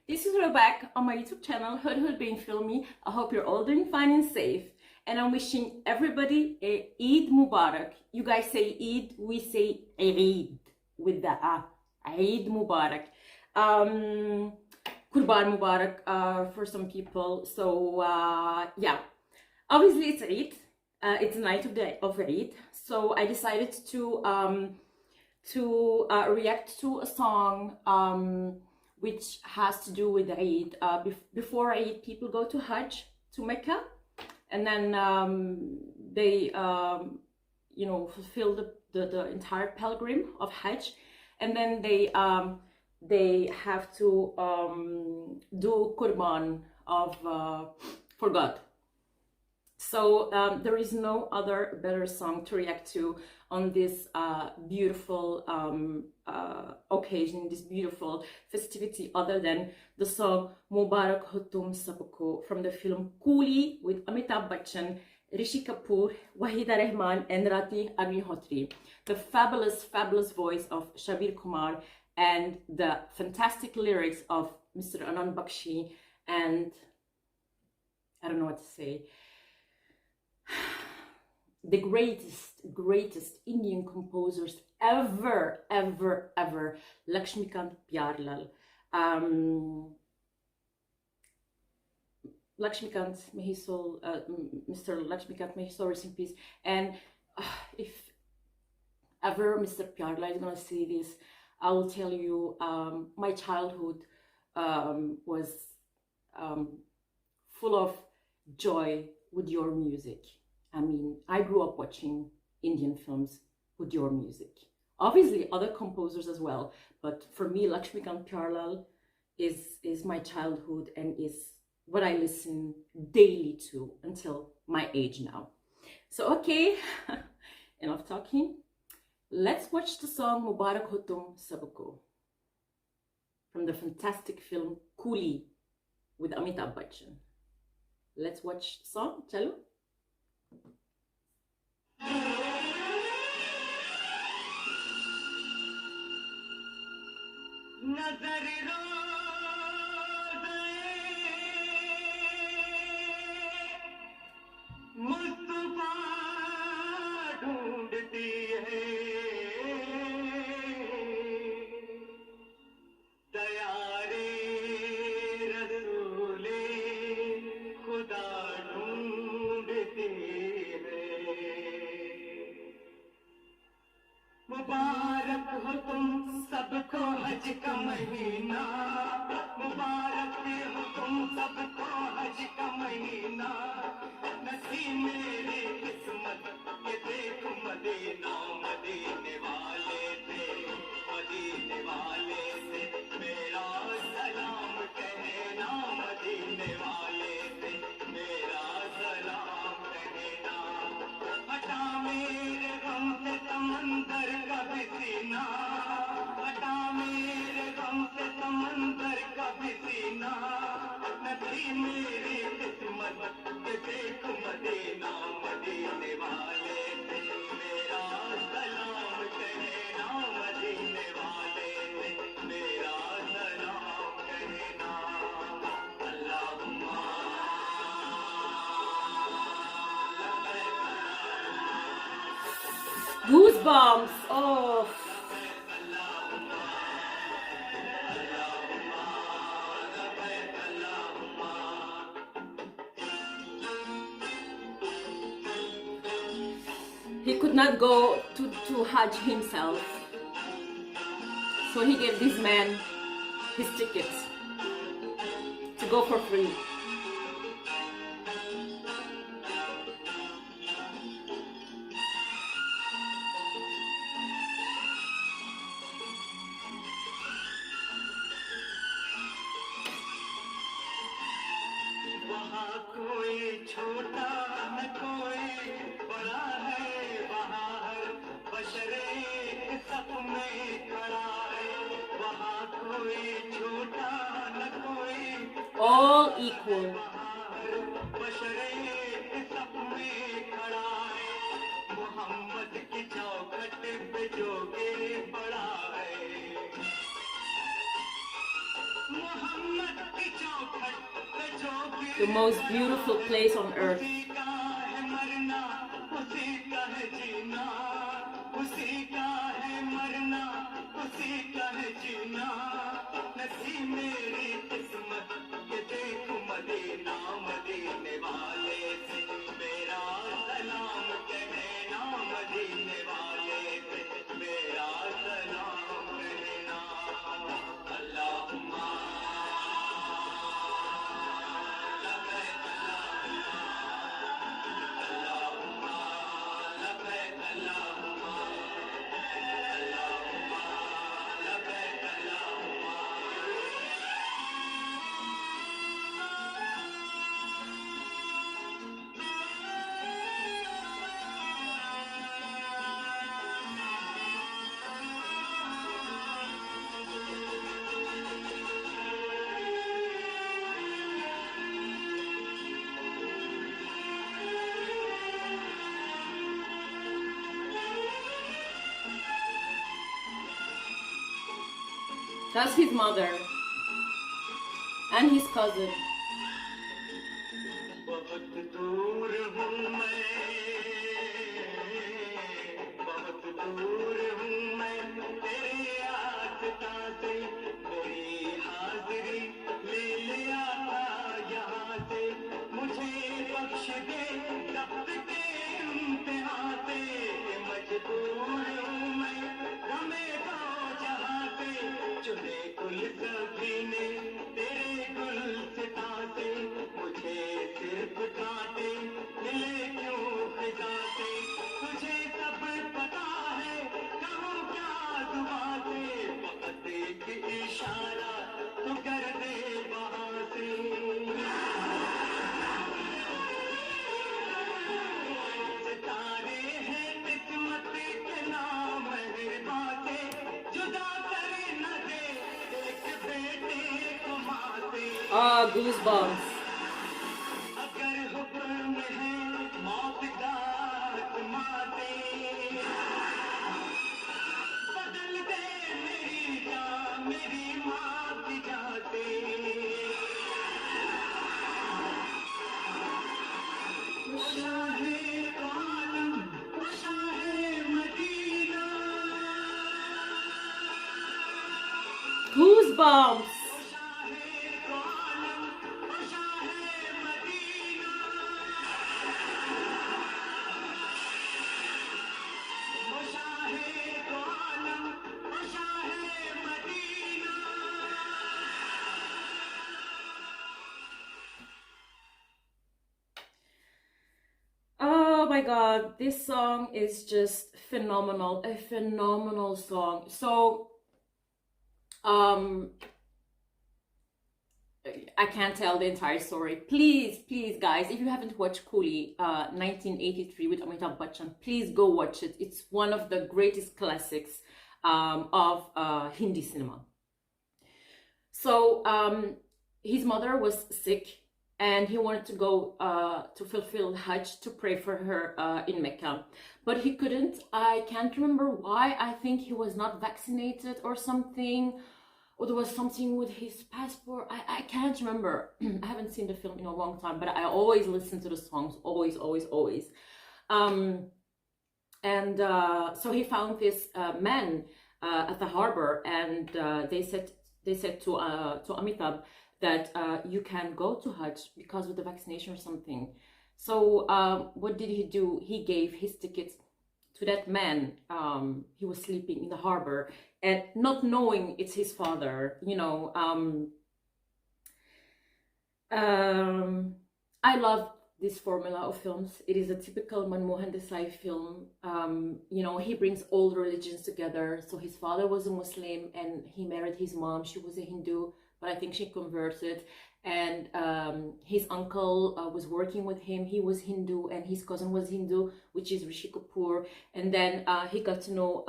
This is Mubarak on my YouTube channel, Hood Being Filmy. I hope you're all doing fine and safe. And I'm wishing everybody a Eid Mubarak. You guys say Eid, we say Eid with the A. Eid Mubarak. Kurban Mubarak for some people. So yeah, obviously it's Eid. It's the night of Eid. So I decided to react to a song which has to do with Eid. Before Eid, people go to Hajj, to Mecca, and then they fulfill the entire pilgrim of Hajj, and then they have to do Qurban for God. So there is no other better song to react to on this beautiful occasion, this beautiful festivity, other than the song Mubarak Ho Tum Sabko from the film Coolie with Amitabh Bachchan, Rishi Kapoor, Wahida Rehman, and Rati Agnihotri. The fabulous, fabulous voice of Shabbir Kumar and the fantastic lyrics of Mr. Anand Bakshi, and I don't know what to say. The greatest Indian composers ever, Lakshmikant, Pyarelal. Lakshmikant, may his soul, Mr. Lakshmikant, may his soul rest in peace. And if ever Mr. Pyarelal is gonna see this, I will tell you, my childhood was full of joy with your music. I mean, I grew up watching Indian films with your music. Obviously, other composers as well, but for me, Lakshmikant Pyarelal is my childhood and is what I listen daily to until my age now. So, okay, enough talking. Let's watch the song Mubarak Ho Tum Sabko from the fantastic film Coolie with Amitabh Bachchan. Let's watch the song, chalo. मुबारक हो तुम सबको हज का महीना, मुबारक हो तुम सबको हज का महीना, नसीब मेरी किस्मत के देख मदीना, मदीने वाले थे मेरा सलाम कहना, मदीने वाले थे मेरा सलाम कहना, हटा मेरे गम से समंदर का भी सीना, हटा मेरे गम से समंदर का भी सीना, नदी मेरी किस्मत के देख मदीना, मदीने वाले थे मेरा सलाम कहना, मदीने वाले थे मेरा सलाम कहना, अल्लाहुम्मा Goosebumps. Oh. He could not go to Hajj himself, so he gave this man his tickets to go for free. वहाँ कोई छोटा न कोई बड़ा है, वहाँ हर बशर एक सफ में खड़ा है, वहाँ कोई छोटा न कोई All equal. हर बशर एक सफ में खड़ा है, मोहम्मद की चौखट पे जो गिर पड़ा है, Mohammad The most beautiful place on earth. उसी का है मरना, उसी का है जीना, उसी का है मरना, उसी का है जीना। नसीब मेरी किस्मत ये देखो मदीना, मदीने वाले से मेरा सलाम कहना, मदीने वाले से मेरा सलाम कहना। अल्लाहुम्मा लब्बैक अल्लाहुम्मा लब्बैक अल्लाहुम्मा अल्लाहुम्मा लब्बैक अल्लाहुम्मा। That's his mother and his cousin. बहुत दूर हूँ मैं, बहुत दूर हूँ मैं तेरे आसता से, मेरी हाजिरी ले लिया था यहाँ से। मुझे बख्श दे रब्त के इम्तिहान से, मजबूर हूँ मैं गमे दो जहाँ से। चुने गुल सभी ने तेरे गुल सिता से, मुझे सिर्फ कांटे मिले क्यों फिजा से। तुझे सब पता है कहूँ क्या दुआ से, फकत एक इशारा तू कर दे वहाँ से। सितारे हैं किस्मत के नाम मेहरबान से, जुदा कर न दे एक बेटे को माँ से। Ah, goosebumps. अगर हुक्म है मौत का आसमाते, बदल दे मेरी जान मेरी माँ की जाते। वो शाहे आलम, वो शाहे मदीना, Goosebumps. वो शाहे आलम, वो शाहे मदीना, वो शाहे आलम, वो Shah Medina. Oh my god, this song is just phenomenal, a phenomenal song. So, I can't tell the entire story. Please, please, guys, if you haven't watched Coolie, 1983 with Amitabh Bachchan, please go watch it. It's one of the greatest classics of Hindi cinema. So, his mother was sick, and he wanted to go to fulfill Hajj to pray for her in Mecca, but he couldn't. I can't remember why. I think he was not vaccinated or something, or there was something with his passport. I can't remember. I haven't seen the film in a long time, but I always listen to the songs, always. So he found this man at the harbor, and they said to Amitabh that you can go to Hajj because of the vaccination or something. So what did he do? He gave his tickets to that man. He was sleeping in the harbor, and not knowing it's his father, you know. I love this formula of films. It is a typical Manmohan Desai film. You know, he brings all religions together. So his father was a Muslim, and he married his mom. She was a Hindu, but I think she converted. And his uncle was working with him. He was Hindu, and his cousin was Hindu, which is Rishi Kapoor. And then he got to know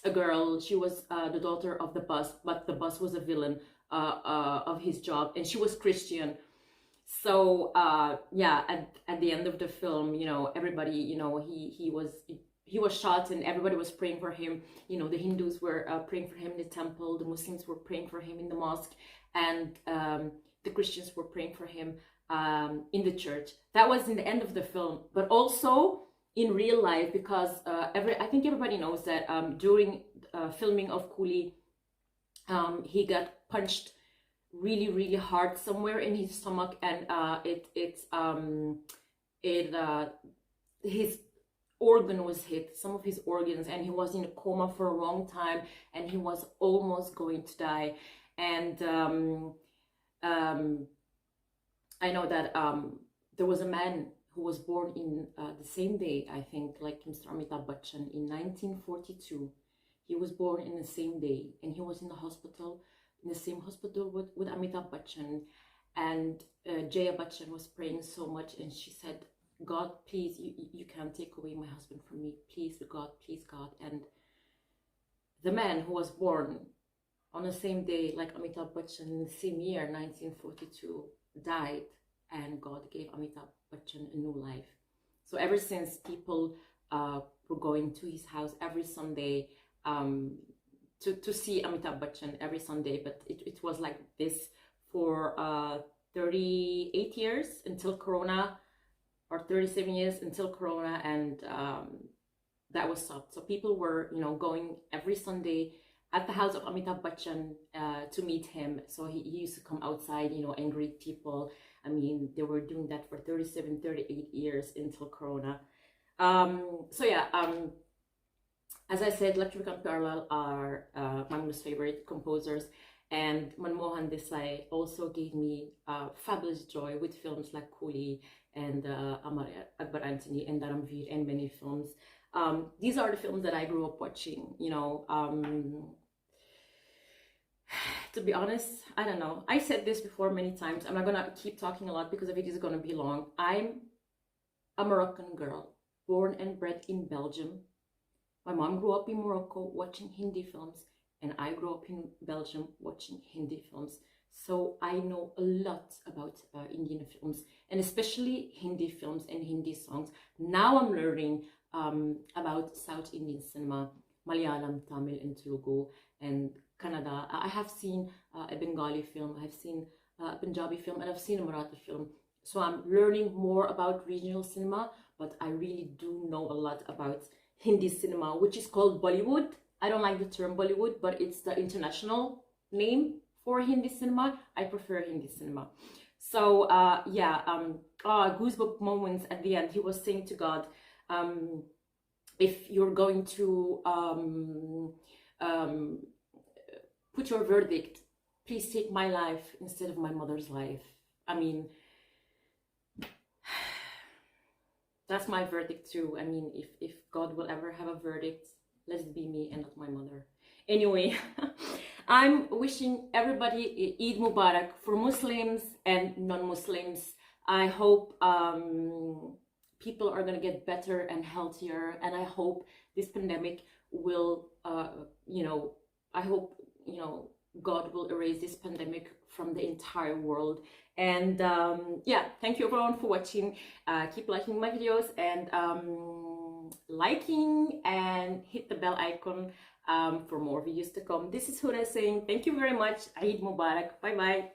a girl. She was the daughter of the boss, but the boss was a villain of his job, and she was Christian. So yeah, at the end of the film, you know, everybody, you know, he was shot, and everybody was praying for him. You know, the Hindus were praying for him in the temple, the Muslims were praying for him in the mosque, and the Christians were praying for him in the church. That was in the end of the film, but also in real life, because I think everybody knows that during filming of Coolie, he got punched really, really hard somewhere in his stomach, and his organ was hit, some of his organs, and he was in a coma for a long time, and he was almost going to die. And I know that there was a man who was born in the same day, I think, like Mr. Amitabh Bachchan, in 1942. He was born in the same day, and he was in the hospital, in the same hospital with Amitabh Bachchan. And Jaya Bachchan was praying so much, and she said, God, please, you can't take away my husband from me. Please, God, please, God. And the man who was born on the same day, like Amitabh Bachchan, in the same year, 1942, died, and God gave Amitabh Bachchan a new life. So ever since, people were going to his house every Sunday to see Amitabh Bachchan every Sunday, but it was like this for 38 years until Corona, or 37 years until Corona, and that was stopped. So people were, going every Sunday at the house of Amitabh Bachchan to meet him. So he used to come outside, and greet people. I mean, they were doing that for 37, 38 years until Corona. So yeah, as I said, Laxmikant, Pyarelal are my most favorite composers. And Manmohan Desai also gave me fabulous joy with films like Coolie and Amar Akbar Anthony and Dharamveer and many films. These are the films that I grew up watching, To be honest, I don't know. I said this before many times. I'm not going to keep talking a lot because the video is going to be long. I'm a Moroccan girl, born and bred in Belgium. My mom grew up in Morocco watching Hindi films, and I grew up in Belgium watching Hindi films. So I know a lot about Indian films, and especially Hindi films and Hindi songs. Now I'm learning about South Indian cinema, Malayalam, Tamil, and Telugu, and Kannada. I have seen a Bengali film, I have seen a Punjabi film, and I've seen a Marathi film. So I'm learning more about regional cinema, but I really do know a lot about Hindi cinema, which is called Bollywood. I don't like the term Bollywood, but it's the international name for Hindi cinema. I prefer Hindi cinema. So goosebump moments at the end. He was saying to God, if you're going to put your verdict, please take my life instead of my mother's life. I mean, that's my verdict too. I mean, if God will ever have a verdict, let it be me and not my mother. Anyway, I'm wishing everybody Eid Mubarak for Muslims and non-Muslims. I hope people are going to get better and healthier, and I hope this pandemic will, I hope, God will erase this pandemic from the entire world. And thank you everyone for watching. Keep liking my videos and liking, and hit the bell icon for more videos to come. This is Huda saying thank you very much. Eid Mubarak. Bye bye.